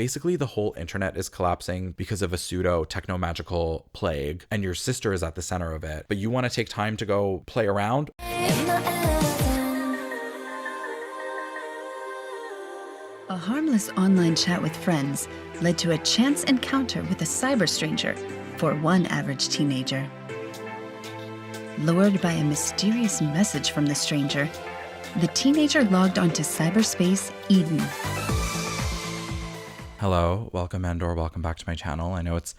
Basically, the whole internet is collapsing because of a pseudo techno-magical plague, and your sister is at the center of it, but you want to take time to go play around? A harmless online chat with friends led to a chance encounter with a cyber stranger for one average teenager. Lured by a mysterious message from the stranger, the teenager logged onto cyberspace Eden. Hello, welcome and/or welcome back to my channel. I know it's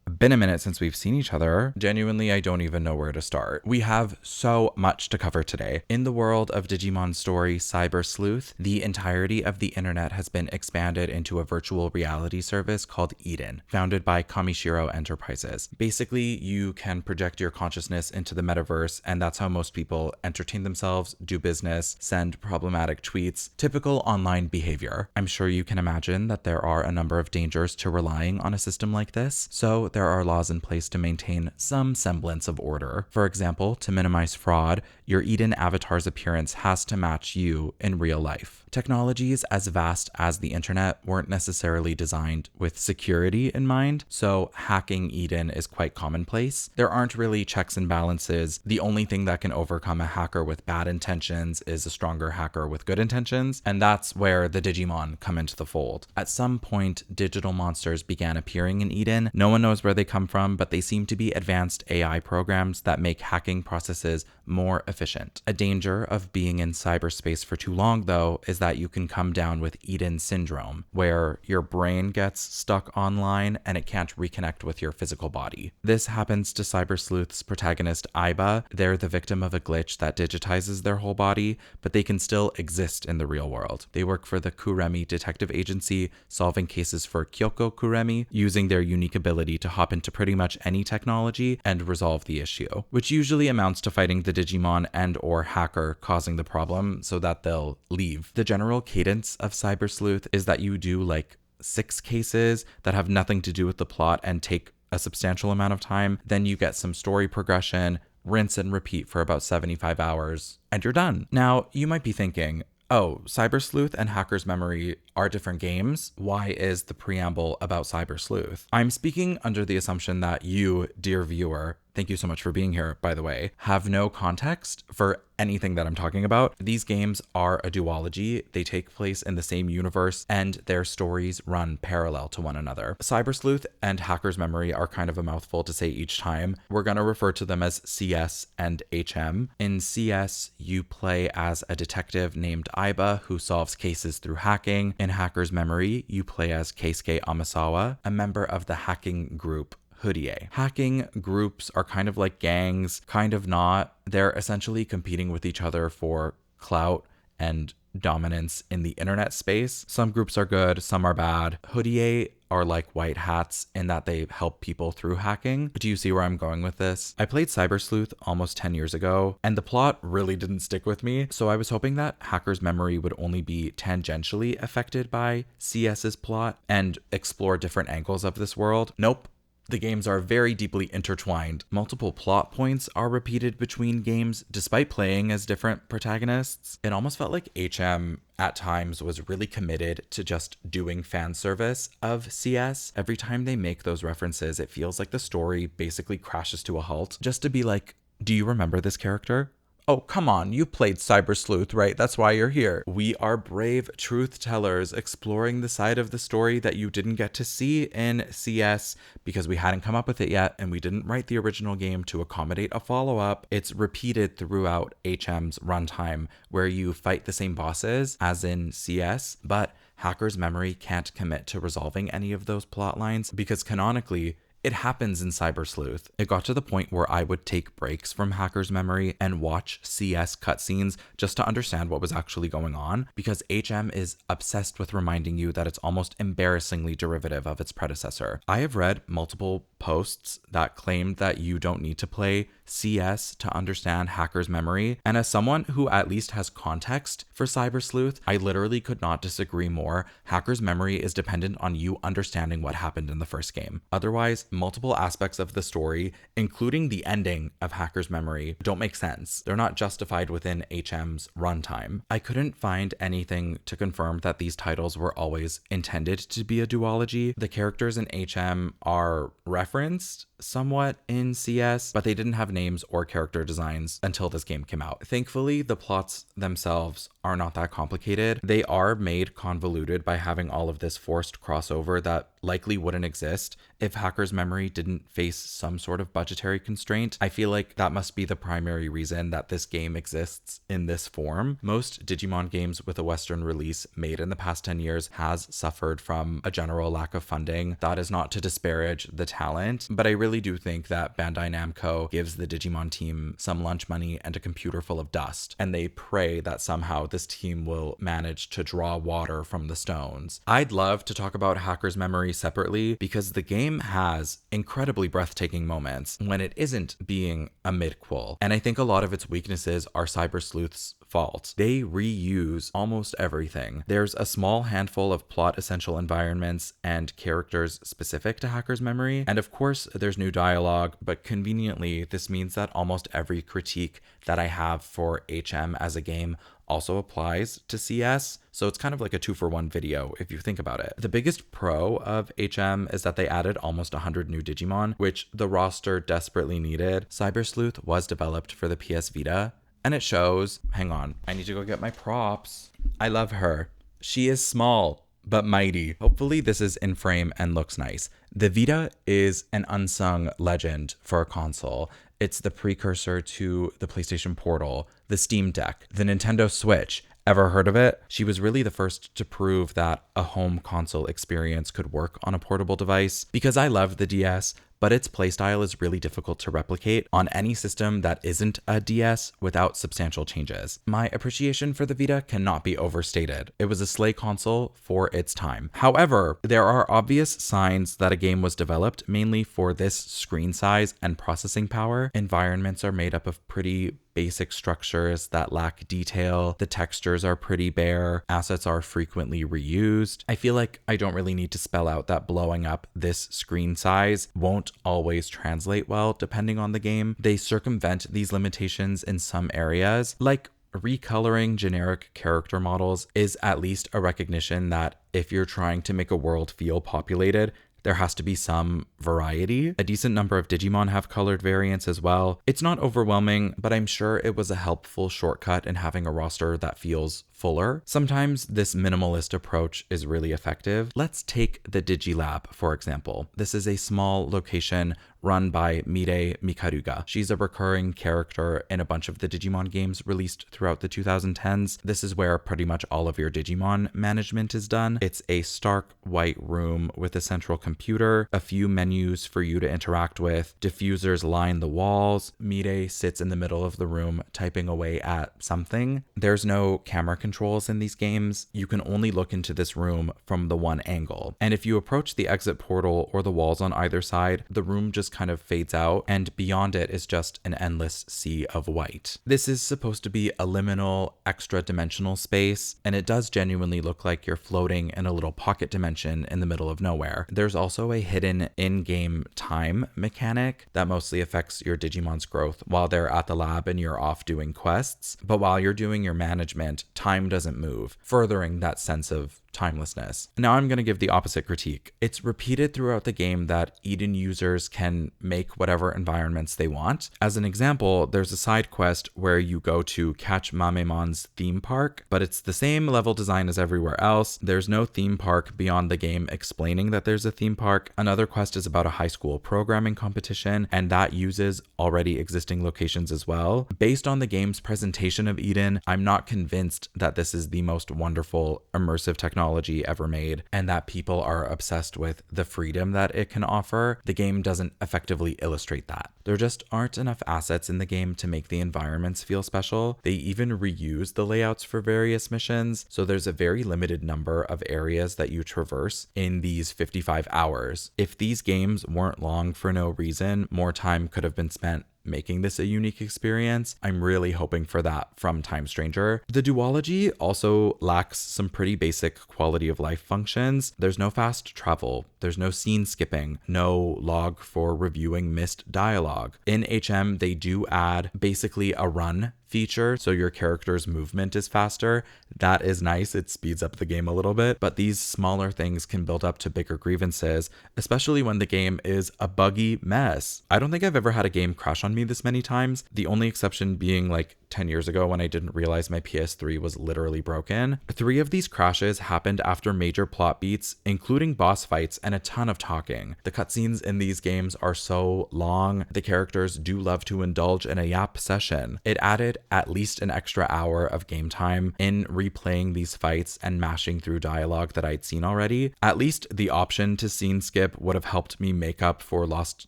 been a minute since we've seen each other. Genuinely, I don't even know where to start. We have so much to cover today. In the world of Digimon's story, Cyber Sleuth, the entirety of the internet has been expanded into a virtual reality service called Eden, founded by Kamishiro Enterprises. Basically, you can project your consciousness into the metaverse, and that's how most people entertain themselves, do business, send problematic tweets, typical online behavior. I'm sure you can imagine that there are a number of dangers to relying on a system like this, so there are laws in place to maintain some semblance of order. For example, to minimize fraud, your Eden avatar's appearance has to match you in real life. Technologies as vast as the internet weren't necessarily designed with security in mind, so hacking Eden is quite commonplace. There aren't really checks and balances. The only thing that can overcome a hacker with bad intentions is a stronger hacker with good intentions, and that's where the Digimon come into the fold. At some point, digital monsters began appearing in Eden. No one knows where they come from, but they seem to be advanced AI programs that make hacking processes more efficient. A danger of being in cyberspace for too long, though, is that you can come down with Eden syndrome, where your brain gets stuck online and it can't reconnect with your physical body. This happens to Cyber Sleuth's protagonist, Aiba. They're the victim of a glitch that digitizes their whole body, but they can still exist in the real world. They work for the Kuremi detective agency, solving cases for Kyoko Kuremi, using their unique ability to hop into pretty much any technology and resolve the issue, which usually amounts to fighting the Digimon and or hacker causing the problem so that they'll leave. The general cadence of Cyber Sleuth is that you do like 6 cases that have nothing to do with the plot and take a substantial amount of time. Then you get some story progression, rinse and repeat for about 75 hours, and you're done. Now, you might be thinking, oh, Cyber Sleuth and Hacker's Memory are different games. Why is the preamble about Cyber Sleuth? I'm speaking under the assumption that you, dear viewer, thank you so much for being here, by the way, have no context for anything that I'm talking about. These games are a duology. They take place in the same universe and their stories run parallel to one another. Cyber Sleuth and Hacker's Memory are kind of a mouthful to say each time. We're going to refer to them as CS and HM. In CS, you play as a detective named Aiba who solves cases through hacking. In Hacker's Memory, you play as Keisuke Amasawa, a member of the hacking group Hoodie. Hacking groups are kind of like gangs, kind of not. They're essentially competing with each other for clout and dominance in the internet space. Some groups are good, some are bad. Hoodie are like white hats in that they help people through hacking. Do you see where I'm going with this? I played Cyber Sleuth almost 10 years ago, and the plot really didn't stick with me, so I was hoping that Hacker's Memory would only be tangentially affected by CS's plot and explore different angles of this world. Nope. The games are very deeply intertwined. Multiple plot points are repeated between games despite playing as different protagonists. It almost felt like HM at times was really committed to just doing fan service of CS. Every time they make those references, it feels like the story basically crashes to a halt just to be like, do you remember this character? Oh, come on, you played Cyber Sleuth, right? That's why you're here. We are brave truth tellers exploring the side of the story that you didn't get to see in CS because we hadn't come up with it yet and we didn't write the original game to accommodate a follow-up. It's repeated throughout HM's runtime where you fight the same bosses as in CS, but Hacker's Memory can't commit to resolving any of those plot lines because canonically, it happens in Cyber Sleuth. It got to the point where I would take breaks from Hacker's Memory and watch CS cutscenes just to understand what was actually going on, because HM is obsessed with reminding you that it's almost embarrassingly derivative of its predecessor. I have read multiple posts that claimed that you don't need to play CS to understand Hacker's Memory, and as someone who at least has context for Cyber Sleuth, I literally could not disagree more. Hacker's Memory is dependent on you understanding what happened in the first game. Otherwise, multiple aspects of the story, including the ending of Hacker's Memory, don't make sense. They're not justified within HM's runtime. I couldn't find anything to confirm that these titles were always intended to be a duology. The characters in HM are referenced somewhat in CS, but they didn't have names or character designs until this game came out. Thankfully, the plots themselves are not that complicated. They are made convoluted by having all of this forced crossover that likely wouldn't exist if Hacker's Memory didn't face some sort of budgetary constraint. I feel like that must be the primary reason that this game exists in this form. Most Digimon games with a Western release made in the past 10 years has suffered from a general lack of funding. That is not to disparage the talent, but I really do think that Bandai Namco gives the Digimon team some lunch money and a computer full of dust, and they pray that somehow this team will manage to draw water from the stones. I'd love to talk about Hacker's Memory separately because the game has incredibly breathtaking moments when it isn't being a Midquel, and I think a lot of its weaknesses are Cyber Sleuth's fault. They reuse almost everything. There's a small handful of plot essential environments and characters specific to Hacker's Memory, and of course there's new dialogue, but conveniently this means that almost every critique that I have for HM as a game also applies to CS, so it's kind of like a 2-for-1 video if you think about it. The biggest pro of HM is that they added almost 100 new Digimon, which the roster desperately needed. Cyber Sleuth was developed for the PS Vita, and it shows. Hang on, I need to go get my props. I love her. She is small, but mighty. Hopefully this is in frame and looks nice. The Vita is an unsung legend for a console. It's the precursor to the PlayStation Portal, the Steam Deck, the Nintendo Switch. Ever heard of it? She was really the first to prove that a home console experience could work on a portable device. Because I love the DS, but its playstyle is really difficult to replicate on any system that isn't a DS without substantial changes. My appreciation for the Vita cannot be overstated. It was a slay console for its time. However, there are obvious signs that a game was developed mainly for this screen size and processing power. Environments are made up of pretty basic structures that lack detail. The textures are pretty bare. Assets are frequently reused. I feel like I don't really need to spell out that blowing up this screen size won't always translate well depending on the game. They circumvent these limitations in some areas, like recoloring generic character models is at least a recognition that if you're trying to make a world feel populated, there has to be some variety. A decent number of Digimon have colored variants as well. It's not overwhelming, but I'm sure it was a helpful shortcut in having a roster that feels fuller. Sometimes this minimalist approach is really effective. Let's take the Digilab, for example. This is a small location run by Mire Mikaruga. She's a recurring character in a bunch of the Digimon games released throughout the 2010s. This is where pretty much all of your Digimon management is done. It's a stark white room with a central computer, a few menus for you to interact with, diffusers line the walls. Mire sits in the middle of the room typing away at something. There's no camera controls in these games. You can only look into this room from the one angle. And if you approach the exit portal or the walls on either side, the room just kind of fades out, and beyond it is just an endless sea of white. This is supposed to be a liminal, extra dimensional space, and it does genuinely look like you're floating in a little pocket dimension in the middle of nowhere. There's also a hidden in-game time mechanic that mostly affects your Digimon's growth while they're at the lab and you're off doing quests, but while you're doing your management, time doesn't move, furthering that sense of timelessness. Now I'm going to give the opposite critique. It's repeated throughout the game that Eden users can make whatever environments they want. As an example, there's a side quest where you go to Catch Mamemon's theme park, but it's the same level design as everywhere else. There's no theme park beyond the game explaining that there's a theme park. Another quest is about a high school programming competition, and that uses already existing locations as well. Based on the game's presentation of Eden, I'm not convinced that this is the most wonderful immersive technology ever made, and that people are obsessed with the freedom that it can offer. The game doesn't effectively illustrate that. There just aren't enough assets in the game to make the environments feel special. They even reuse the layouts for various missions, so there's a very limited number of areas that you traverse in these 55 hours. If these games weren't long for no reason, more time could have been spent making this a unique experience. I'm really hoping for that from Time Stranger. The duology also lacks some pretty basic quality of life functions. There's no fast travel, there's no scene skipping, no log for reviewing missed dialogue. In HM, they do add basically a run feature, so your character's movement is faster. That is nice. It speeds up the game a little bit, but these smaller things can build up to bigger grievances, especially when the game is a buggy mess. I don't think I've ever had a game crash on me this many times, the only exception being like 10 years ago when I didn't realize my PS3 was literally broken. 3 of these crashes happened after major plot beats, including boss fights and a ton of talking. The cutscenes in these games are so long. The characters do love to indulge in a yap session. It added at least an extra hour of game time in replaying these fights and mashing through dialogue that I'd seen already. At least the option to scene skip would have helped me make up for lost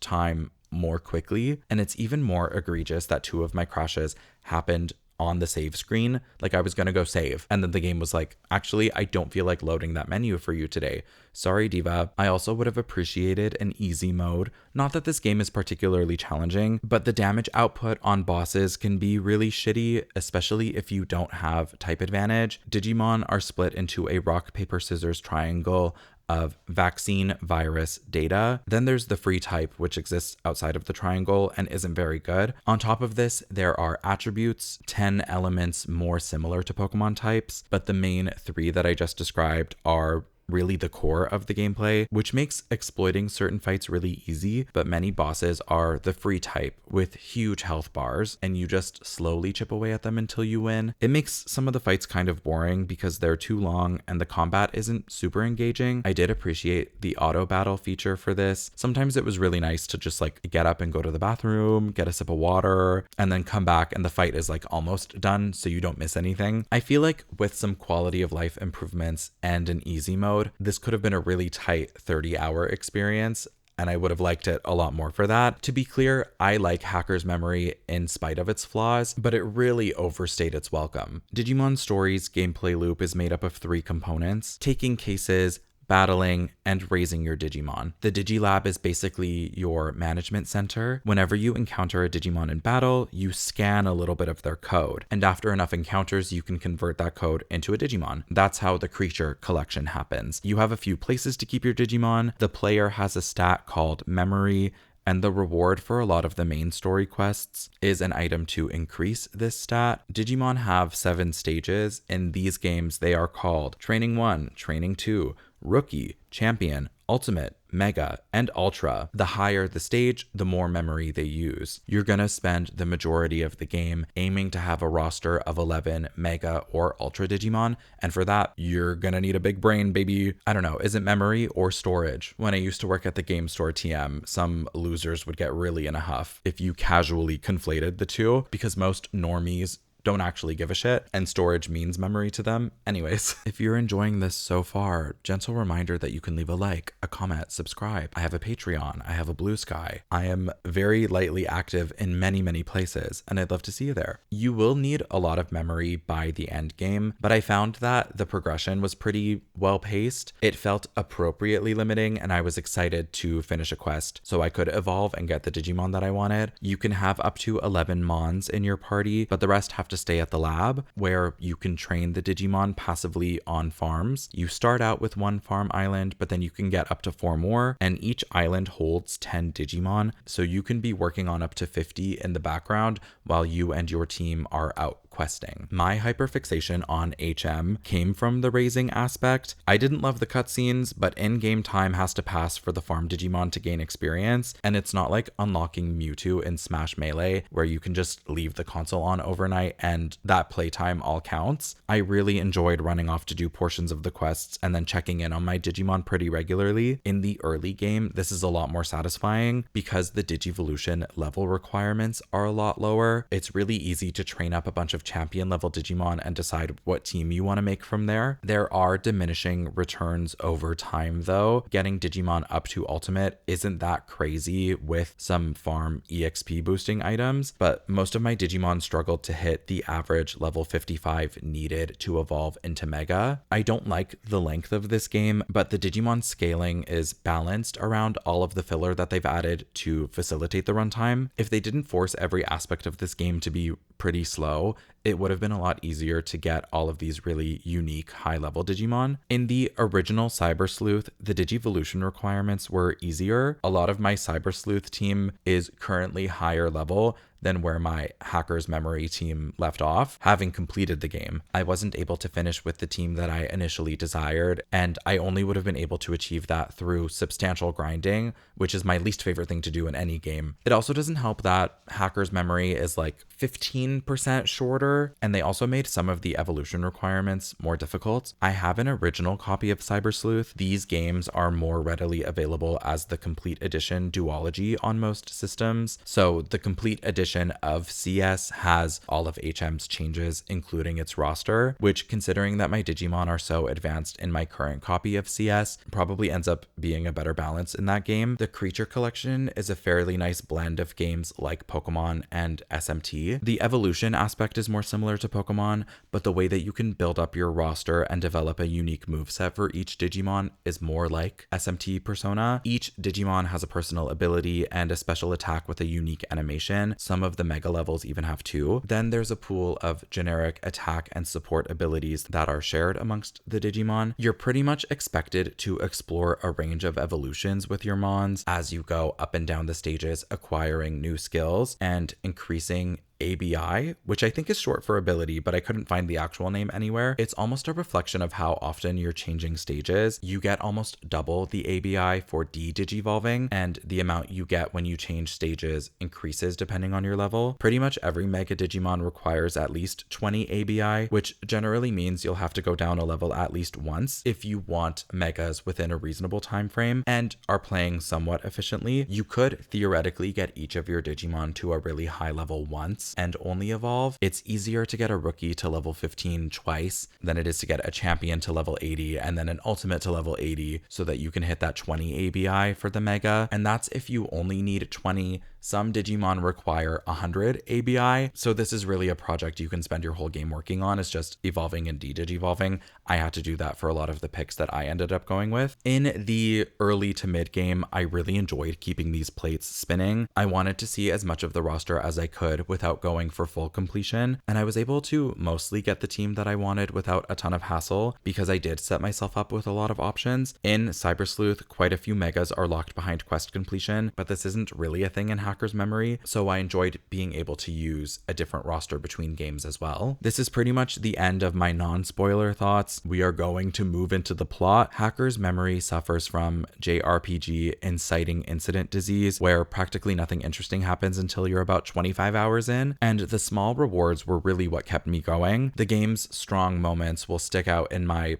time more quickly. And it's even more egregious that 2 of my crashes happened on the save screen. Like I was gonna go save, and then the game was like, actually, I don't feel like loading that menu for you today. Sorry, Diva. I also would have appreciated an easy mode. Not that this game is particularly challenging, but the damage output on bosses can be really shitty, especially if you don't have type advantage. Digimon are split into a rock, paper, scissors triangle of vaccine, virus, data. Then there's the free type, which exists outside of the triangle and isn't very good. On top of this, there are attributes, 10 elements more similar to Pokemon types, but the main 3 that I just described are really the core of the gameplay, which makes exploiting certain fights really easy, but many bosses are the free type with huge health bars, and you just slowly chip away at them until you win. It makes some of the fights kind of boring because they're too long and the combat isn't super engaging. I did appreciate the auto battle feature for this. Sometimes it was really nice to just like get up and go to the bathroom, get a sip of water, and then come back and the fight is like almost done, so you don't miss anything. I feel like with some quality of life improvements and an easy mode, this could have been a really tight 30-hour experience, and I would have liked it a lot more for that. To be clear, I like Hacker's Memory in spite of its flaws, but it really overstayed its welcome. Digimon Story's gameplay loop is made up of 3 components: taking cases, battling, and raising your Digimon. The Digilab is basically your management center. Whenever you encounter a Digimon in battle, you scan a little bit of their code, and after enough encounters, you can convert that code into a Digimon. That's how the creature collection happens. You have a few places to keep your Digimon. The player has a stat called memory, and the reward for a lot of the main story quests is an item to increase this stat. Digimon have 7 stages. In these games, they are called Training 1, Training 2, Rookie, Champion, Ultimate, Mega, and Ultra. The higher the stage, the more memory they use. You're gonna spend the majority of the game aiming to have a roster of 11 Mega or Ultra Digimon, and for that, you're gonna need a big brain, baby. I don't know, is it memory or storage? When I used to work at the game store TM, some losers would get really in a huff if you casually conflated the two, because most normies don't actually give a shit, and storage means memory to them. Anyways, if you're enjoying this so far, gentle reminder that you can leave a like, a comment, subscribe. I have a Patreon, I have a Blue Sky. I am very lightly active in many places, and I'd love to see you there. You will need a lot of memory by the end game, but I found that the progression was pretty well paced. It felt appropriately limiting, and I was excited to finish a quest so I could evolve and get the Digimon that I wanted. You can have up to 11 Mons in your party, but the rest have to stay at the lab, where you can train the Digimon passively on farms. You start out with 1 farm island, but then you can get up to 4 more, and each island holds 10 Digimon, so you can be working on up to 50 in the background while you and your team are out questing. My hyperfixation on HM came from the raising aspect. I didn't love the cutscenes, but in-game time has to pass for the farm Digimon to gain experience, and it's not like unlocking Mewtwo in Smash Melee, where you can just leave the console on overnight and that playtime all counts. I really enjoyed running off to do portions of the quests and then checking in on my Digimon pretty regularly. In the early game, this is a lot more satisfying because the Digivolution level requirements are a lot lower. It's really easy to train up a bunch of champion level Digimon and decide what team you want to make from there. There are diminishing returns over time though. Getting Digimon up to ultimate isn't that crazy with some farm EXP boosting items, but most of my Digimon struggled to hit the average level 55 needed to evolve into Mega. I don't like the length of this game, but the Digimon scaling is balanced around all of the filler that they've added to facilitate the runtime. If they didn't force every aspect of this game to be pretty slow, it would have been a lot easier to get all of these really unique high-level Digimon. In the original Cyber Sleuth, the Digivolution requirements were easier. A lot of my Cyber Sleuth team is currently higher level than where my Hacker's Memory team left off, having completed the game. I wasn't able to finish with the team that I initially desired, and I only would have been able to achieve that through substantial grinding, which is my least favorite thing to do in any game. It also doesn't help that Hacker's Memory is like 15% shorter, and they also made some of the evolution requirements more difficult. I have an original copy of Cyber Sleuth. These games are more readily available as the complete edition duology on most systems, so the complete edition of CS has all of HM's changes, including its roster, which, considering that my Digimon are so advanced in my current copy of CS, probably ends up being a better balance in that game. The Creature Collection is a fairly nice blend of games like Pokemon and SMT. The evolution aspect is more similar to Pokemon, but the way that you can build up your roster and develop a unique moveset for each Digimon is more like SMT Persona. Each Digimon has a personal ability and a special attack with a unique animation. Some of the mega levels even have two. Then there's a pool of generic attack and support abilities that are shared amongst the Digimon. You're pretty much expected to explore a range of evolutions with your Mons as you go up and down the stages, acquiring new skills and increasing ABI, which I think is short for ability, but I couldn't find the actual name anywhere. It's almost a reflection of how often you're changing stages. You get almost double the ABI for de-digivolving, and the amount you get when you change stages increases depending on your level. Pretty much every Mega Digimon requires at least 20 ABI, which generally means you'll have to go down a level at least once if you want Megas within a reasonable time frame and are playing somewhat efficiently. You could theoretically get each of your Digimon to a really high level once and only evolve. It's easier to get a rookie to level 15 twice than it is to get a champion to level 80 and then an ultimate to level 80 so that you can hit that 20 ABI for the Mega. And that's if you only need 20. Some Digimon require 100 ABI, so this is really a project you can spend your whole game working on. It's just evolving and de-digivolving. I had to do that for a lot of the picks that I ended up going with. In the early to mid game, I really enjoyed keeping these plates spinning. I wanted to see as much of the roster as I could without going for full completion, and I was able to mostly get the team that I wanted without a ton of hassle because I did set myself up with a lot of options. In Cyber Sleuth, quite a few Megas are locked behind quest completion, but this isn't really a thing in Hacker's Memory, so I enjoyed being able to use a different roster between games as well. This is pretty much the end of my non-spoiler thoughts. We are going to move into the plot. Hacker's Memory suffers from JRPG inciting incident disease, where practically nothing interesting happens until you're about 25 hours in, and the small rewards were really what kept me going. The game's strong moments will stick out in my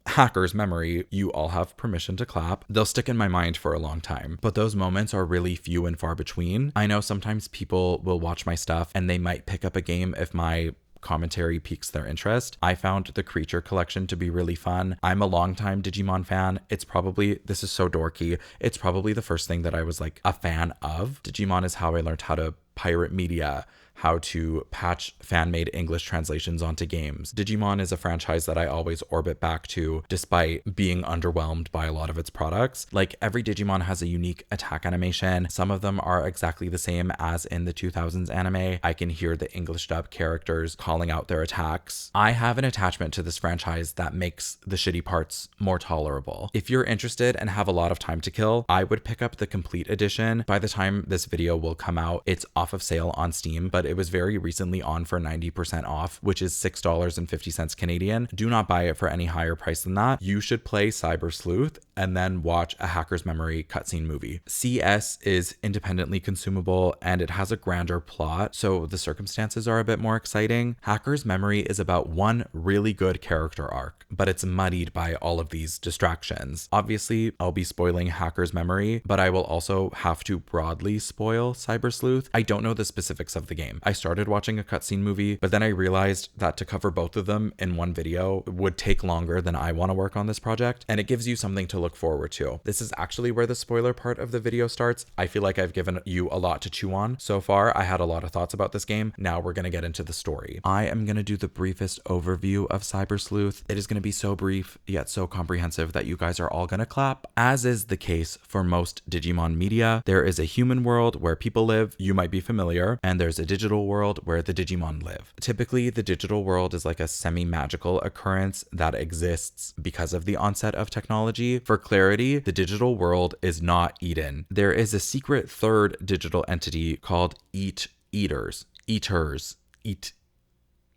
Hacker's Memory. You all have permission to clap. They'll stick in my mind for a long time, but those moments are really few and far between. I know sometimes people will watch my stuff and they might pick up a game if my commentary piques their interest. I found the Creature Collection to be really fun. I'm a longtime Digimon fan. This is so dorky, it's probably the first thing that I was like a fan of. Digimon is how I learned how to pirate media, how to patch fan-made English translations onto games. Digimon is a franchise that I always orbit back to despite being underwhelmed by a lot of its products. Like, every Digimon has a unique attack animation. Some of them are exactly the same as in the 2000s anime. I can hear the English dub characters calling out their attacks. I have an attachment to this franchise that makes the shitty parts more tolerable. If you're interested and have a lot of time to kill, I would pick up the complete edition. By the time this video will come out, it's off of sale on Steam, but it was very recently on for 90% off, which is $6.50 Canadian. Do not buy it for any higher price than that. You should play Cyber Sleuth and then watch a Hacker's Memory cutscene movie. CS is independently consumable and it has a grander plot, so the circumstances are a bit more exciting. Hacker's Memory is about one really good character arc, but it's muddied by all of these distractions. Obviously, I'll be spoiling Hacker's Memory, but I will also have to broadly spoil Cyber Sleuth. I don't know the specifics of the game. game. I started watching a cutscene movie, but then I realized that to cover both of them in one video would take longer than I want to work on this project, and it gives you something to look forward to. This is actually where the spoiler part of the video starts. I feel like I've given you a lot to chew on. So far, I had a lot of thoughts about this game. Now we're going to get into the story. I am going to do the briefest overview of Cyber Sleuth. It is going to be so brief, yet so comprehensive that you guys are all going to clap. As is the case for most Digimon media, there is a human world where people live, you might be familiar, and there's a digital world where the Digimon live. Typically, the digital world is like a semi-magical occurrence that exists because of the onset of technology. For clarity, the digital world is not Eden. There is a secret third digital entity called Eaters.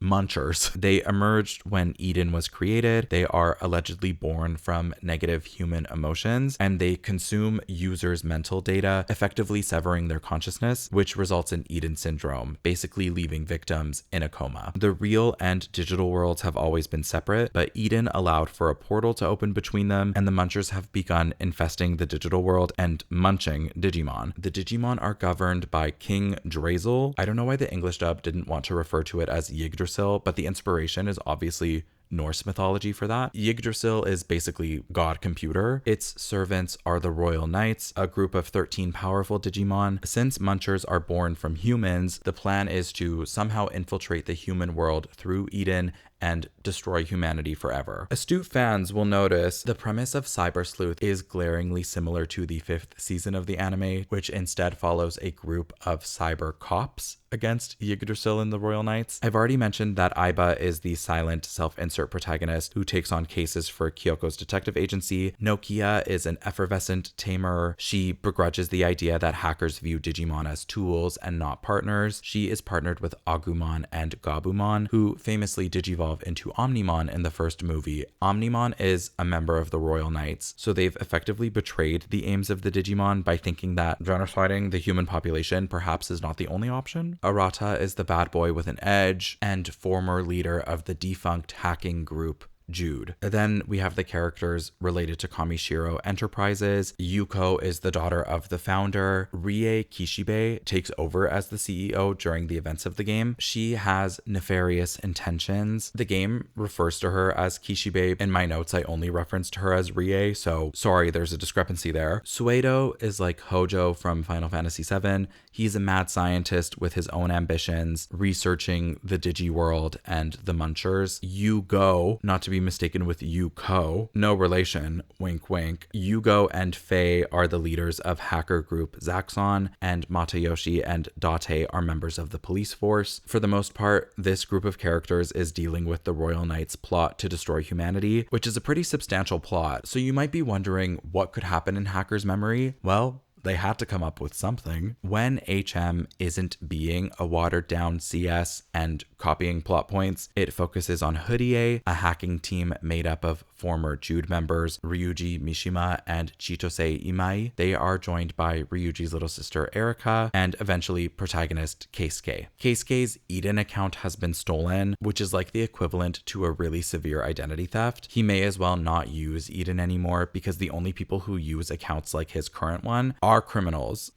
Munchers. They emerged when Eden was created. They are allegedly born from negative human emotions, and they consume users' mental data, effectively severing their consciousness, which results in Eden syndrome, basically leaving victims in a coma. The real and digital worlds have always been separate, but Eden allowed for a portal to open between them, and the Munchers have begun infesting the digital world and munching Digimon. The Digimon are governed by King Drazel. I don't know why the English dub didn't want to refer to it as Yggdrasil, but the inspiration is obviously Norse mythology for that. Yggdrasil is basically God Computer. Its servants are the Royal Knights, a group of 13 powerful Digimon. Since Munchers are born from humans, the plan is to somehow infiltrate the human world through Eden and destroy humanity forever. Astute fans will notice the premise of Cyber Sleuth is glaringly similar to the 5th season of the anime, which instead follows a group of cyber cops against Yggdrasil and the Royal Knights. I've already mentioned that Aiba is the silent self-insert protagonist who takes on cases for Kyoko's detective agency. Nokia is an effervescent tamer. She begrudges the idea that hackers view Digimon as tools and not partners. She is partnered with Agumon and Gabumon, who famously digivolve into Omnimon in the first movie. Omnimon is a member of the Royal Knights, so they've effectively betrayed the aims of the Digimon by thinking that genociding the human population perhaps is not the only option. Arata is the bad boy with an edge and former leader of the defunct hacking group Jude. Then we have the characters related to Kamishiro Enterprises. Yuko is the daughter of the founder. Rie Kishibe takes over as the CEO during the events of the game. She has nefarious intentions. The game refers to her as Kishibe. In my notes, I only referenced her as Rie, so sorry, there's a discrepancy there. Suedo is like Hojo from Final Fantasy VII. He's a mad scientist with his own ambitions, researching the Digi world and the Munchers. Yugo, not to be mistaken with Yuko, no relation, wink wink. Yugo and Faye are the leaders of hacker group Zaxxon, and Matayoshi and Date are members of the police force. For the most part, this group of characters is dealing with the Royal Knights' plot to destroy humanity, which is a pretty substantial plot. So you might be wondering what could happen in Hacker's memory. Well, they had to come up with something. When HM isn't being a watered down CS and copying plot points, it focuses on Hoodie, a hacking team made up of former Jude members Ryuji Mishima and Chitose Imai. They are joined by Ryuji's little sister Erika and eventually protagonist Keisuke. Keisuke's Eden account has been stolen, which is like the equivalent to a really severe identity theft. He may as well not use Eden anymore because the only people who use accounts like his current one are criminals.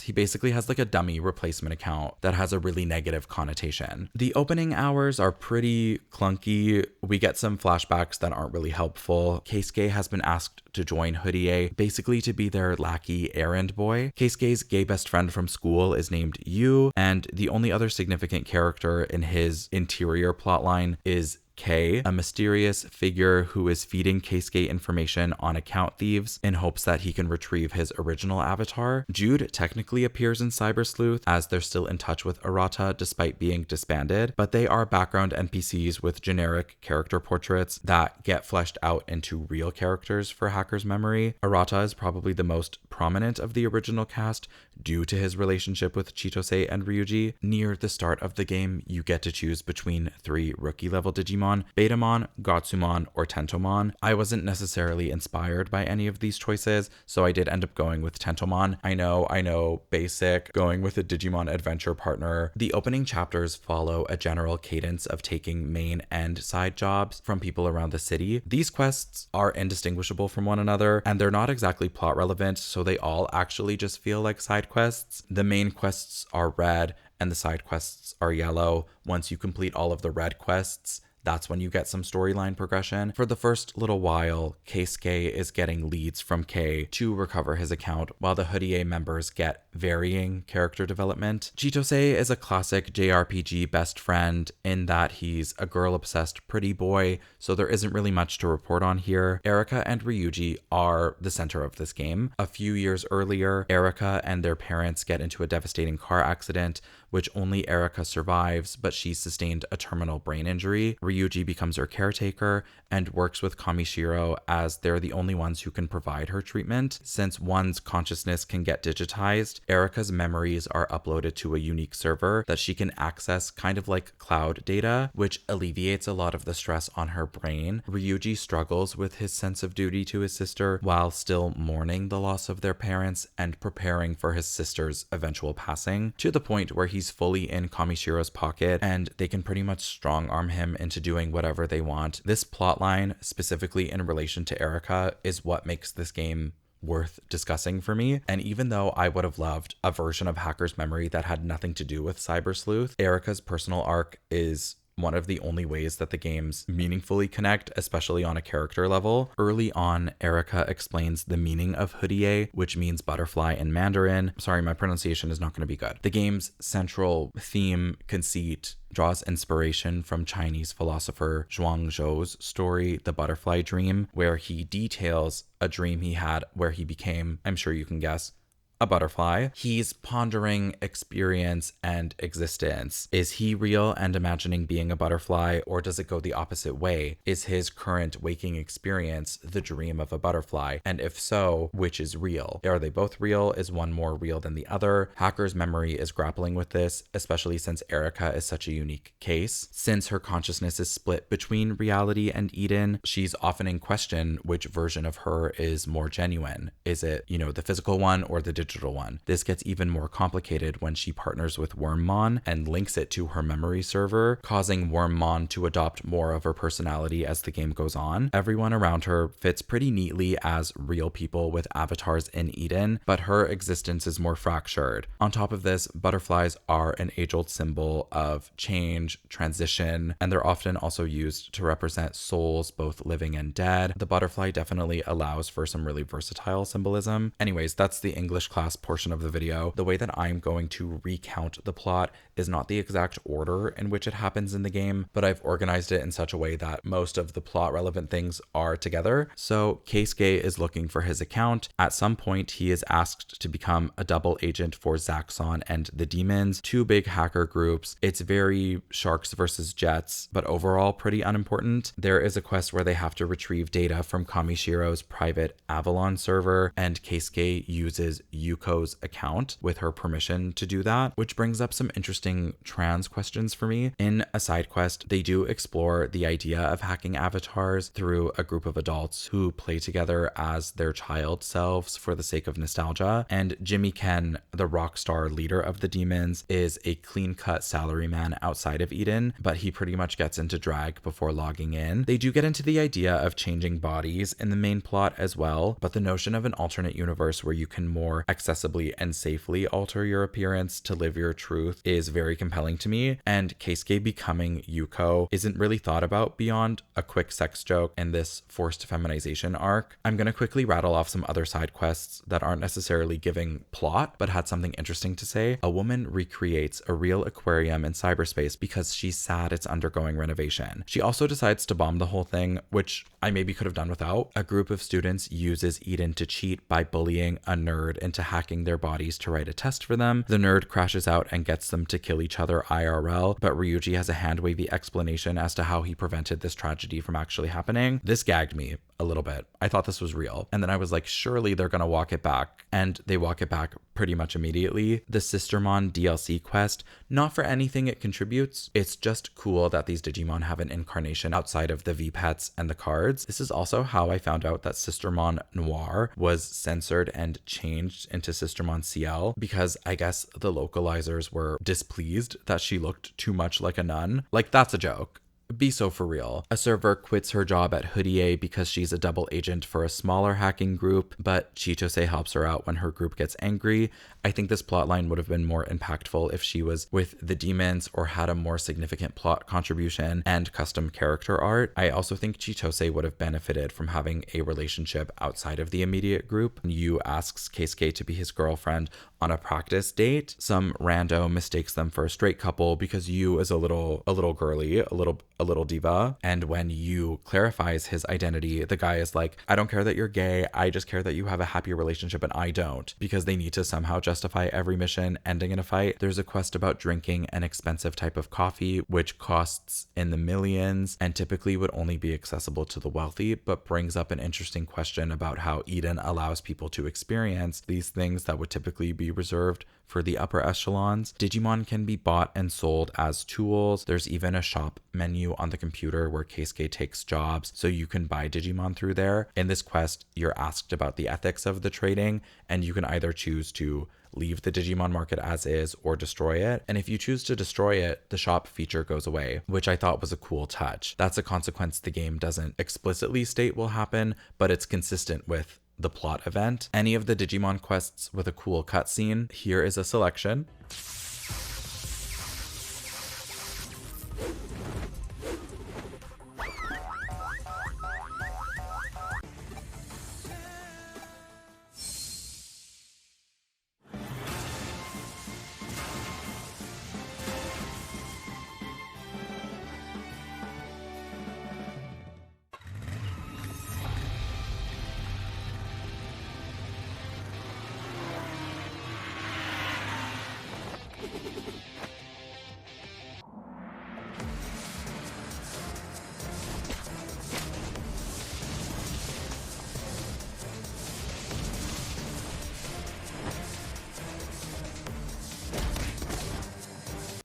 He basically has like a dummy replacement account that has a really negative connotation. The opening hours are pretty clunky. We get some flashbacks that aren't really helpful. Keisuke has been asked to join Hoodie, basically to be their lackey errand boy. Keisuke's gay best friend from school is named Yu, and the only other significant character in his interior plotline is K, a mysterious figure who is feeding Keisuke information on account thieves in hopes that he can retrieve his original avatar. Jude technically appears in Cyber Sleuth as they're still in touch with Arata despite being disbanded, but they are background NPCs with generic character portraits that get fleshed out into real characters for Hacker's memory. Arata is probably the most prominent of the original cast due to his relationship with Chitose and Ryuji. Near the start of the game, you get to choose between 3 rookie level Digimon: Betamon, Gotsumon, or Tentomon. I wasn't necessarily inspired by any of these choices, so I did end up going with Tentomon. I know, basic, going with a Digimon adventure partner. The opening chapters follow a general cadence of taking main and side jobs from people around the city. These quests are indistinguishable from one another, and they're not exactly plot relevant, so they all actually just feel like side quests. The main quests are rad, and the side quests are yellow. Once you complete all of the red quests, that's when you get some storyline progression. For the first little while, Keisuke is getting leads from Kei to recover his account, while the Hoodie members get varying character development. Chitose is a classic JRPG best friend in that he's a girl-obsessed pretty boy, so there isn't really much to report on here. Erika and Ryuji are the center of this game. A few years earlier, Erika and their parents get into a devastating car accident, which only Erika survives, but she sustained a terminal brain injury. Ryuji becomes her caretaker and works with Kamishiro as they're the only ones who can provide her treatment. Since one's consciousness can get digitized, Erika's memories are uploaded to a unique server that she can access, kind of like cloud data, which alleviates a lot of the stress on her brain. Ryuji struggles with his sense of duty to his sister while still mourning the loss of their parents and preparing for his sister's eventual passing, to the point where he's fully in Kamishiro's pocket and they can pretty much strong arm him into doing whatever they want. This plotline, specifically in relation to Erika, is what makes this game worth discussing for me. And even though I would have loved a version of Hacker's Memory that had nothing to do with Cyber Sleuth, Erika's personal arc is one of the only ways that the games meaningfully connect, especially on a character level. Early on, Erika explains the meaning of Hoodie, which means butterfly in Mandarin. Sorry, my pronunciation is not going to be good. The game's central theme, conceit, draws inspiration from Chinese philosopher Zhuang Zhou's story, The Butterfly Dream, where he details a dream he had where he became, I'm sure you can guess, a butterfly. He's pondering experience and existence. Is he real and imagining being a butterfly, or does it go the opposite way? Is his current waking experience the dream of a butterfly? And if so, which is real? Are they both real? Is one more real than the other? Hacker's Memory is grappling with this, especially since Erika is such a unique case. Since her consciousness is split between reality and Eden, she's often in question which version of her is more genuine. Is it, the physical one or the digital one? This gets even more complicated when she partners with Wormmon and links it to her memory server, causing Wormmon to adopt more of her personality as the game goes on. Everyone around her fits pretty neatly as real people with avatars in Eden, but her existence is more fractured. On top of this, butterflies are an age-old symbol of change, transition, and they're often also used to represent souls, both living and dead. The butterfly definitely allows for some really versatile symbolism. Anyways, that's the English class portion of the video. The way that I'm going to recount the plot is not the exact order in which it happens in the game, but I've organized it in such a way that most of the plot relevant things are together. So Keisuke is looking for his account. At some point, he is asked to become a double agent for Zaxxon and the Demons, two big hacker groups. It's very sharks versus jets, but overall pretty unimportant. There is a quest where they have to retrieve data from Kamishiro's private Avalon server, and Keisuke uses Yuko's account with her permission to do that, which brings up some interesting trans questions for me. In a side quest, they do explore the idea of hacking avatars through a group of adults who play together as their child selves for the sake of nostalgia. And Jimmy Ken, the rock star leader of the Demons, is a clean-cut salaryman outside of Eden, but he pretty much gets into drag before logging in. They do get into the idea of changing bodies in the main plot as well, but the notion of an alternate universe where you can more accessibly and safely alter your appearance to live your truth is very compelling to me, and Keisuke becoming Yuko isn't really thought about beyond a quick sex joke in this forced feminization arc. I'm gonna quickly rattle off some other side quests that aren't necessarily giving plot, but had something interesting to say. A woman recreates a real aquarium in cyberspace because she's sad it's undergoing renovation. She also decides to bomb the whole thing, which I maybe could have done without. A group of students uses Eden to cheat by bullying a nerd into hacking their bodies to write a test for them. The nerd crashes out and gets them to kill each other IRL, but Ryuji has a hand-wavy explanation as to how he prevented this tragedy from actually happening. This gagged me a little bit. I thought this was real. And then I was like, surely they're gonna walk it back. And they walk it back pretty much immediately. The Sistermon DLC quest, not for anything it contributes. It's just cool that these Digimon have an incarnation outside of the V-Pets and the cards. This is also how I found out that Sistermon Noir was censored and changed into Sistermon CL, because I guess the localizers were displeased that she looked too much like a nun. Like, that's a joke. be so for real. A server quits her job at Hoodie because she's a double agent for a smaller hacking group, but Chitose helps her out when her group gets angry. I think this plotline would have been more impactful if she was with the demons or had a more significant plot contribution and custom character art. I also think Chitose would have benefited from having a relationship outside of the immediate group. Yu asks Keisuke to be his girlfriend on a practice date. Some rando mistakes them for a straight couple because Yu is a little girly, a little diva. And when Yu clarifies his identity, the guy is like, I don't care that you're gay, I just care that you have a happy relationship and I don't, because they need to somehow justify every mission ending in a fight. There's a quest about drinking an expensive type of coffee, which costs in the millions and typically would only be accessible to the wealthy, but brings up an interesting question about how Eden allows people to experience these things that would typically be reserved for the upper echelons. Digimon can be bought and sold as tools. There's even a shop menu on the computer where Keisuke takes jobs, so you can buy Digimon through there. In this quest, you're asked about the ethics of the trading, and you can either choose to leave the Digimon market as is or destroy it. And if you choose to destroy it, the shop feature goes away, which I thought was a cool touch. That's a consequence the game doesn't explicitly state will happen, but it's consistent with the plot event. Any of the Digimon quests with a cool cutscene, here is a selection.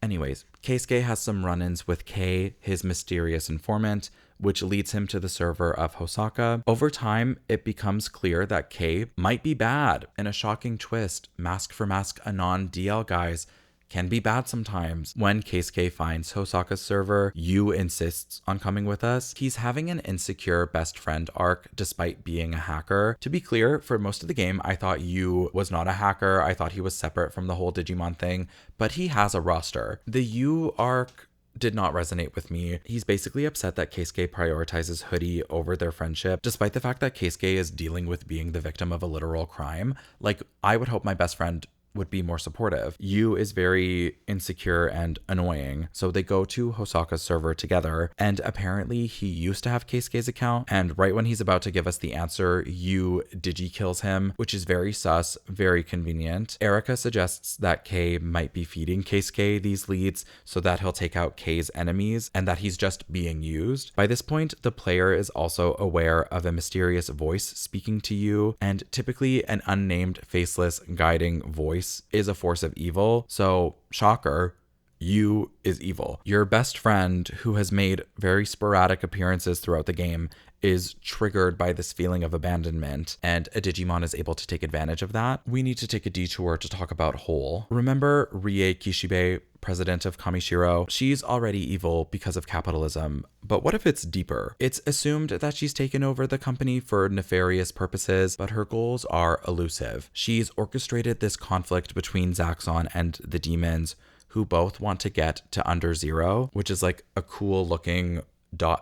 Anyways, Keisuke has some run-ins with Kei, his mysterious informant, which leads him to the server of Hosaka. Over time, it becomes clear that Kei might be bad. In a shocking twist, Mask for Mask Anon DL guys can be bad sometimes. When Keisuke finds Hosaka's server, Yu insists on coming with us. He's having an insecure best friend arc despite being a hacker. To be clear, for most of the game, I thought Yu was not a hacker. I thought he was separate from the whole Digimon thing, but he has a roster. The Yu arc did not resonate with me. He's basically upset that Keisuke prioritizes Hoodie over their friendship, despite the fact that Keisuke is dealing with being the victim of a literal crime. Like, I would hope my best friend would be more supportive. Yu is very insecure and annoying, so they go to Hosaka's server together, and apparently he used to have Keisuke's account, and right when he's about to give us the answer, Yu digi-kills him, which is very sus, very convenient. Erika suggests that Kei might be feeding Keisuke these leads so that he'll take out Kei's enemies, and that he's just being used. By this point, the player is also aware of a mysterious voice speaking to Yu, and typically an unnamed, faceless, guiding voice is a force of evil. So, shocker, Yu is evil. Your best friend, who has made very sporadic appearances throughout the game, is triggered by this feeling of abandonment, and a Digimon is able to take advantage of that. We need to take a detour to talk about Hole. Remember Rie Kishibe, president of Kamishiro? She's already evil because of capitalism, but what if it's deeper? It's assumed that she's taken over the company for nefarious purposes, but her goals are elusive. She's orchestrated this conflict between Zaxxon and the demons, who both want to get to Under Zero, which is like a cool looking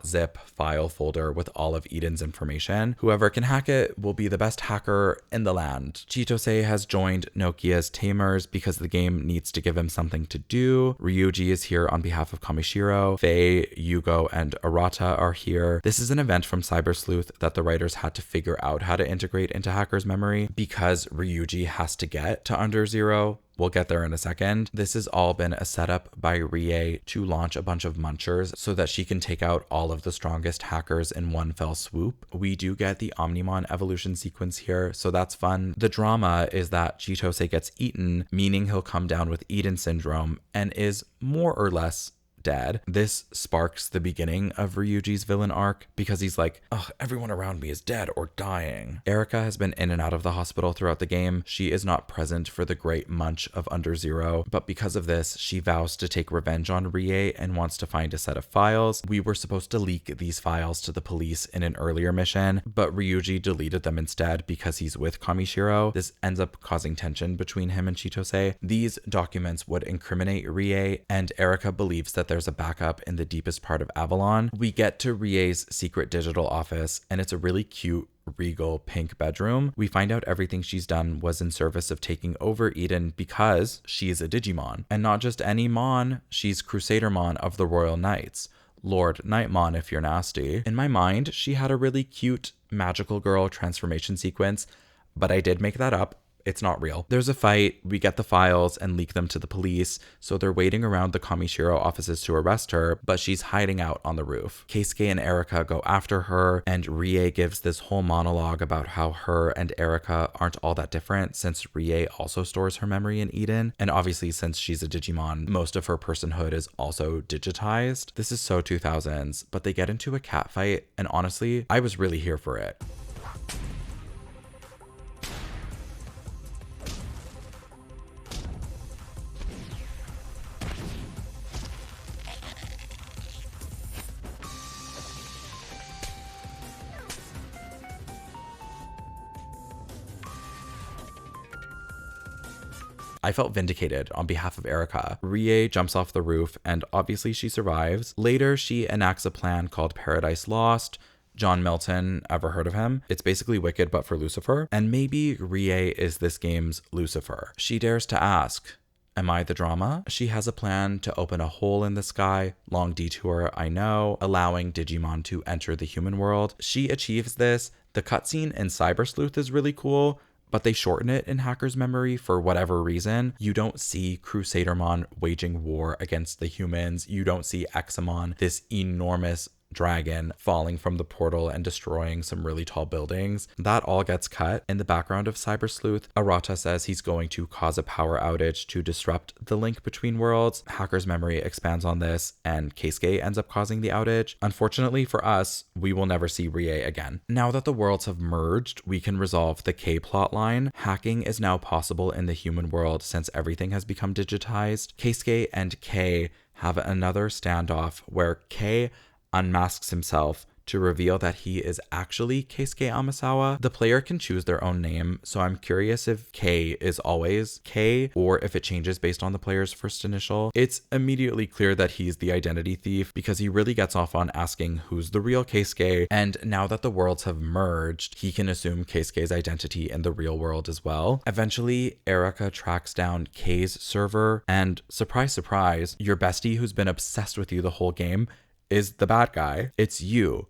.zip file folder with all of Eden's information. Whoever can hack it will be the best hacker in the land. Chitose has joined Nokia's Tamers because the game needs to give him something to do. Ryuji is here on behalf of Kamishiro. Faye, Yugo, and Arata are here. This is an event from Cyber Sleuth that the writers had to figure out how to integrate into Hacker's memory because Ryuji has to get to Under Zero. We'll get there in a second. This has all been a setup by Rie to launch a bunch of munchers so that she can take out all of the strongest hackers in one fell swoop. We do get the Omnimon evolution sequence here, so that's fun. The drama is that Chitose gets eaten, meaning he'll come down with Eden syndrome and is more or less dead. This sparks the beginning of Ryuji's villain arc because he's like, ugh, everyone around me is dead or dying. Erika has been in and out of the hospital throughout the game. She is not present for the great munch of Under Zero, but because of this, she vows to take revenge on Rie and wants to find a set of files. We were supposed to leak these files to the police in an earlier mission, but Ryuji deleted them instead because he's with Kamishiro. This ends up causing tension between him and Chitose. These documents would incriminate Rie, and Erika believes that there's a backup in the deepest part of Avalon. We get to Rie's secret digital office, and it's a really cute regal pink bedroom. We find out everything she's done was in service of taking over Eden because she's a Digimon. And not just any Mon, she's Crusadermon of the Royal Knights. Lord Nightmon if you're nasty. In my mind, she had a really cute magical girl transformation sequence, but I did make that up. It's not real. There's a fight, we get the files and leak them to the police, so they're waiting around the Kamishiro offices to arrest her, but she's hiding out on the roof. Keisuke and Erika go after her, and Rie gives this whole monologue about how her and Erika aren't all that different since Rie also stores her memory in Eden, and obviously since she's a Digimon, most of her personhood is also digitized. This is so 2000s, but they get into a cat fight, and honestly, I was really here for it. I felt vindicated on behalf of Erika. Rie jumps off the roof and obviously she survives. Later, she enacts a plan called Paradise Lost. John Milton, ever heard of him? It's basically Wicked but for Lucifer. And maybe Rie is this game's Lucifer. She dares to ask, am I the drama? She has a plan to open a hole in the sky, long detour, I know, allowing Digimon to enter the human world. She achieves this. The cutscene in Cyber Sleuth is really cool, but they shorten it in Hacker's Memory for whatever reason. You don't see Crusadermon waging war against the humans. You don't see Examon, this enormous dragon, falling from the portal and destroying some really tall buildings. That all gets cut. In the background of Cyber Sleuth, Arata says he's going to cause a power outage to disrupt the link between worlds. Hacker's Memory expands on this, and Keisuke ends up causing the outage. Unfortunately for us, we will never see Rie again. Now that the worlds have merged, we can resolve the K plotline. Hacking is now possible in the human world since everything has become digitized. Keisuke and K have another standoff where K unmasks himself to reveal that he is actually Keisuke Amasawa. The player can choose their own name, so I'm curious if K is always K or if it changes based on the player's first initial. It's immediately clear that he's the identity thief because he really gets off on asking who's the real Keisuke, and now that the worlds have merged, he can assume Keisuke's identity in the real world as well. Eventually, Erika tracks down K's server, and surprise, surprise, your bestie who's been obsessed with you the whole game is the bad guy. It's you.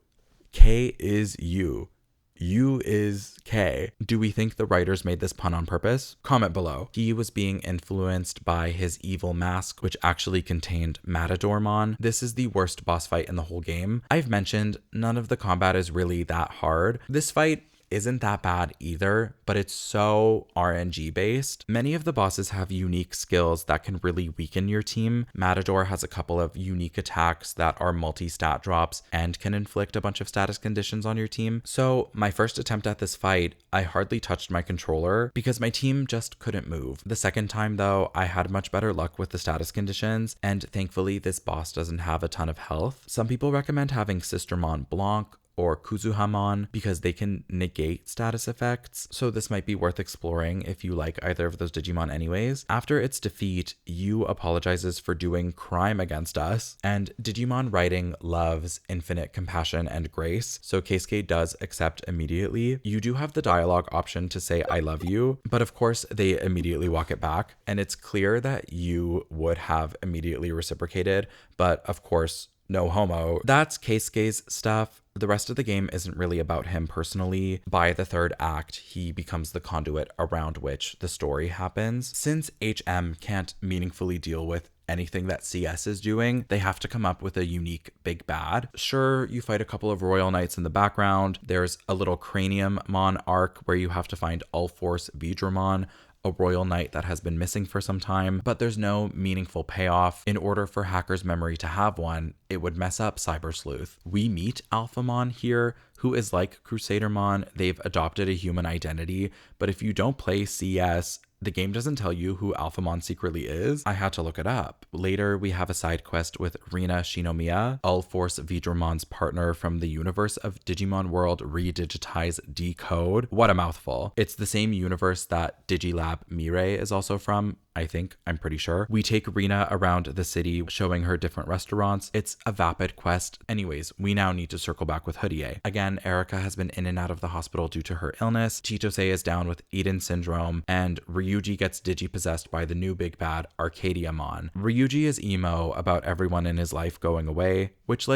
K is you. You is K. Do we think the writers made this pun on purpose? Comment below. He was being influenced by his evil mask, which actually contained Matadormon. This is the worst boss fight in the whole game. I've mentioned none of the combat is really that hard. This fight isn't that bad either, but it's so RNG based. Many of the bosses have unique skills that can really weaken your team. Matador has a couple of unique attacks that are multi-stat drops and can inflict a bunch of status conditions on your team. So my first attempt at this fight, I hardly touched my controller because my team just couldn't move. The second time though, I had much better luck with the status conditions, and thankfully this boss doesn't have a ton of health. Some people recommend having Sistermon Blanc or Kuzuhamon because they can negate status effects, so this might be worth exploring if you like either of those Digimon anyways. After its defeat, Yu apologizes for doing crime against us, and Digimon writing loves infinite compassion and grace, so Keisuke does accept immediately. You do have the dialogue option to say I love you, but of course they immediately walk it back, and it's clear that Yu would have immediately reciprocated, but of course no homo. That's Keisuke's stuff. The rest of the game isn't really about him personally. By the third act, he becomes the conduit around which the story happens. Since HM can't meaningfully deal with anything that CS is doing, they have to come up with a unique big bad. Sure, you fight a couple of Royal Knights in the background. There's a little Craniummon arc where you have to find Ulforce Vidramon, a Royal Knight that has been missing for some time, but there's no meaningful payoff. In order for Hacker's Memory to have one, it would mess up Cyber Sleuth. We meet Alphamon here, who is like Crusadermon. They've adopted a human identity, but if you don't play CS, the game doesn't tell you who Alphamon secretly is. I had to look it up. Later, we have a side quest with Rina Shinomiya, Ulforce Vidramon's partner from the universe of Digimon World Redigitize Decode. What a mouthful. It's the same universe that Digilab Mirai is also from. I'm pretty sure. We take Rina around the city, showing her different restaurants. It's a vapid quest. Anyways, we now need to circle back with Hoodie. Again, Erika has been in and out of the hospital due to her illness. Chitose is down with Eden syndrome, and Ryuji gets digi-possessed by the new big bad, Arcadiamon. Ryuji is emo about everyone in his life going away, which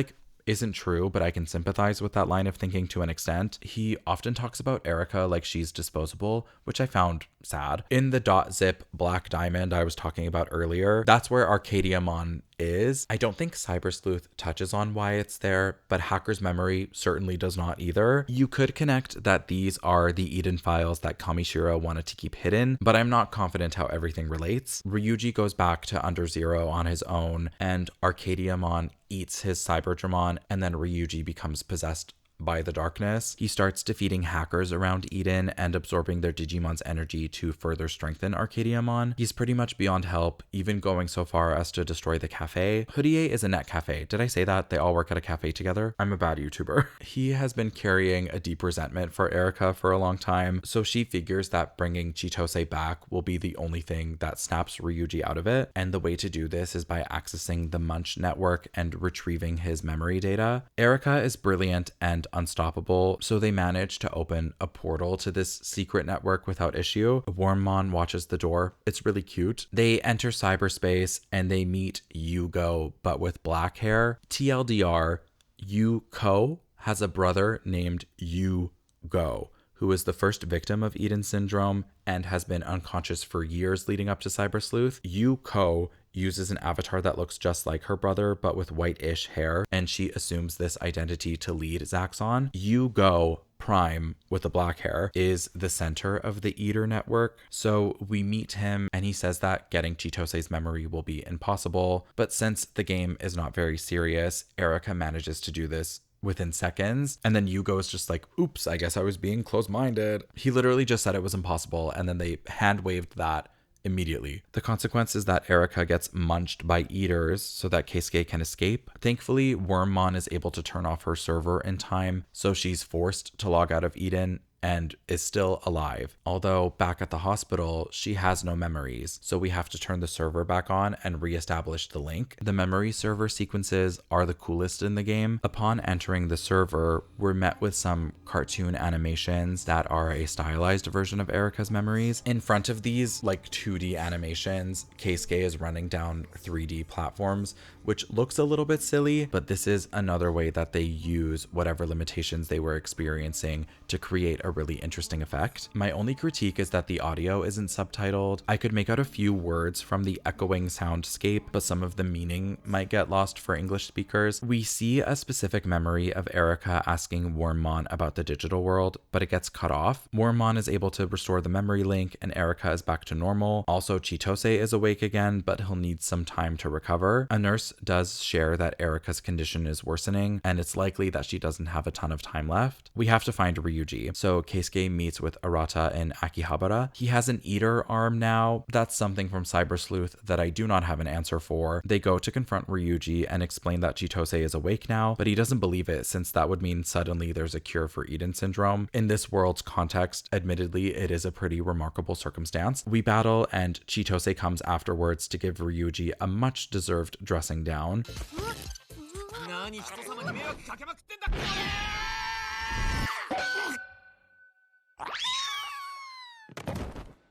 isn't true, but I can sympathize with that line of thinking to an extent. He often talks about Erika like she's disposable, which I found sad. In the .zip Black Diamond I was talking about earlier, that's where Arcadiamon is. I don't think Cyber Sleuth touches on why it's there, but Hacker's Memory certainly does not either. You could connect that these are the Eden files that Kamishiro wanted to keep hidden, but I'm not confident how everything relates. Ryuji goes back to Under Zero on his own, and Arcadiamon eats his Cyberdramon, and then Ryuji becomes possessed by the darkness. He starts defeating hackers around Eden and absorbing their Digimon's energy to further strengthen Arcadiamon. He's pretty much beyond help, even going so far as to destroy the cafe. Hoodie is a net cafe. Did I say that? They all work at a cafe together? I'm a bad YouTuber. He has been carrying a deep resentment for Erika for a long time, so she figures that bringing Chitose back will be the only thing that snaps Ryuji out of it, and the way to do this is by accessing the Munch network and retrieving his memory data. Erika is brilliant and unstoppable, so they manage to open a portal to this secret network without issue. Wormmon watches the door. It's really cute. They enter cyberspace and they meet Yugo, but with black hair. TLDR, Yuko has a brother named Yugo, who is the first victim of Eden syndrome and has been unconscious for years leading up to Cyber Sleuth. Yuko uses an avatar that looks just like her brother, but with white-ish hair, and she assumes this identity to lead Zaxxon. Yugo Prime, with the black hair, is the center of the Eater network. So we meet him, and he says that getting Chitose's memory will be impossible, but since the game is not very serious, Erika manages to do this within seconds, and then Yugo is just like, oops, I guess I was being close-minded. He literally just said it was impossible, and then they hand-waved that immediately. The consequence is that Erika gets munched by eaters so that Keisuke can escape. Thankfully, Wormmon is able to turn off her server in time, so she's forced to log out of Eden and is still alive. Although back at the hospital, she has no memories, so we have to turn the server back on and reestablish the link. The memory server sequences are the coolest in the game. Upon entering the server, we're met with some cartoon animations that are a stylized version of Erika's memories. In front of these 2D animations, Keisuke is running down 3D platforms, which looks a little bit silly, but this is another way that they use whatever limitations they were experiencing to create a really interesting effect. My only critique is that the audio isn't subtitled. I could make out a few words from the echoing soundscape, but some of the meaning might get lost for English speakers. We see a specific memory of Erika asking Wormmon about the digital world, but it gets cut off. Wormmon is able to restore the memory link, and Erika is back to normal. Also, Chitose is awake again, but he'll need some time to recover. A nurse does share that Erika's condition is worsening, and it's likely that she doesn't have a ton of time left. We have to find Ryuji, so Keisuke meets with Arata in Akihabara. He has an eater arm now. That's something from Cyber Sleuth that I do not have an answer for. They go to confront Ryuji and explain that Chitose is awake now, but he doesn't believe it, since that would mean suddenly there's a cure for Eden syndrome. In this world's context, admittedly, it is a pretty remarkable circumstance. We battle, and Chitose comes afterwards to give Ryuji a much deserved dressing down.